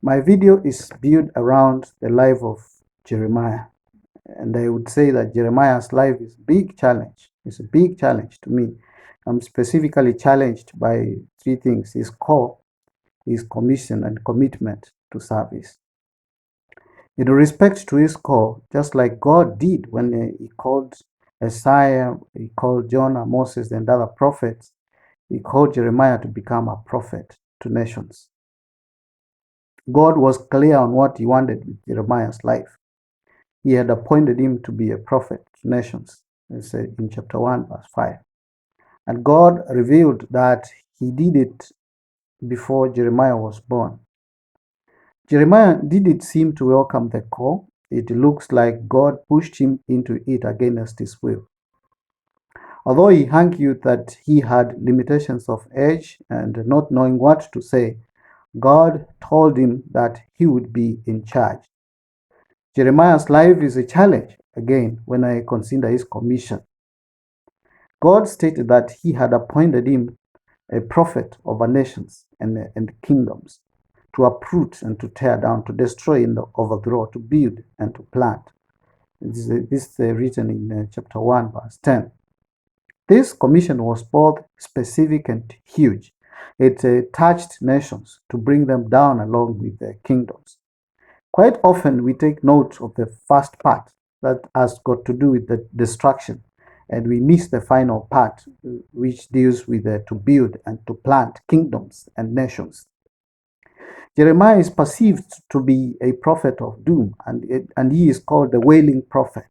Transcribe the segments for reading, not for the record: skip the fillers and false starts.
My video is built around the life of Jeremiah. And I would say that Jeremiah's life is a big challenge. It's a big challenge to me. I'm specifically challenged by three things: his call, his commission, and commitment to service. In respect to his call, just like God did when he called Isaiah, he called Jonah, Moses, and other prophets, he called Jeremiah to become a prophet to nations. God was clear on what he wanted with Jeremiah's life. He had appointed him to be a prophet to nations, it's in chapter 1, verse 5. And God revealed that he did it before Jeremiah was born. Jeremiah didn't seem to welcome the call. It looks like God pushed him into it against his will. Although he argued that he had limitations of age and not knowing what to say, God told him that he would be in charge. Jeremiah's life is a challenge, again, when I consider his commission. God stated that he had appointed him a prophet over nations and kingdoms, to uproot and to tear down, to destroy and overthrow, to build and to plant. This is written in chapter 1, verse 10. This commission was both specific and huge. It touched nations to bring them down along with their kingdoms. Quite often we take note of the first part that has got to do with the destruction, and we miss the final part, which deals with to build and to plant kingdoms and nations. Jeremiah is perceived to be a prophet of doom, and he is called the wailing prophet.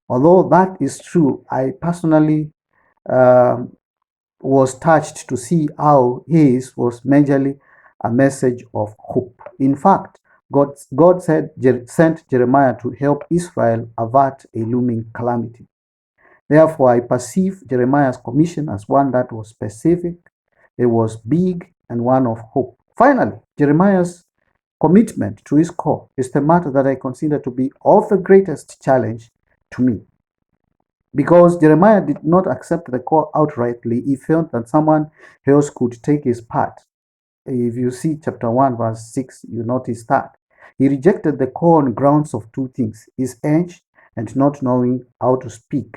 Although that is true, I personally was touched to see how his was majorly a message of hope. In fact, God sent Jeremiah to help Israel avert a looming calamity. Therefore, I perceive Jeremiah's commission as one that was specific, it was big, and one of hope. Finally, Jeremiah's commitment to his call is the matter that I consider to be of the greatest challenge to me. Because Jeremiah did not accept the call outrightly, he felt that someone else could take his part. If you see chapter 1, verse 6, you notice that. He rejected the call on grounds of two things: his age and not knowing how to speak.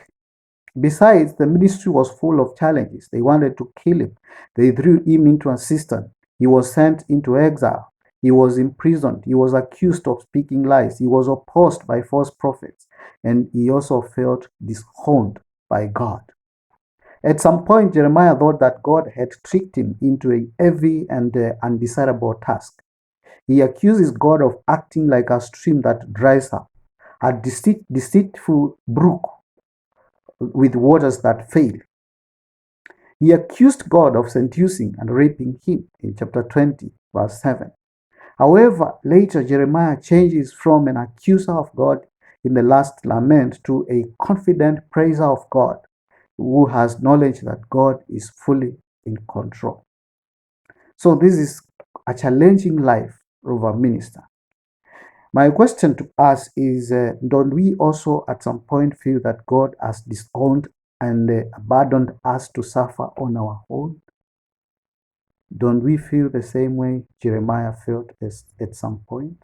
Besides, the ministry was full of challenges. They wanted to kill him. They threw him into a cistern. He was sent into exile. He was imprisoned. He was accused of speaking lies. He was opposed by false prophets. And he also felt disowned by God. At some point, Jeremiah thought that God had tricked him into a heavy and undesirable task. He accuses God of acting like a stream that dries up, a deceitful brook with waters that fail. He accused God of seducing and raping him in chapter 20, verse 7. However, later Jeremiah changes from an accuser of God in the last lament to a confident praiser of God who has knowledge that God is fully in control. So this is a challenging life of a minister. My question to us is, don't we also at some point feel that God has disowned and abandoned us to suffer on our own? Don't we feel the same way Jeremiah felt at some point?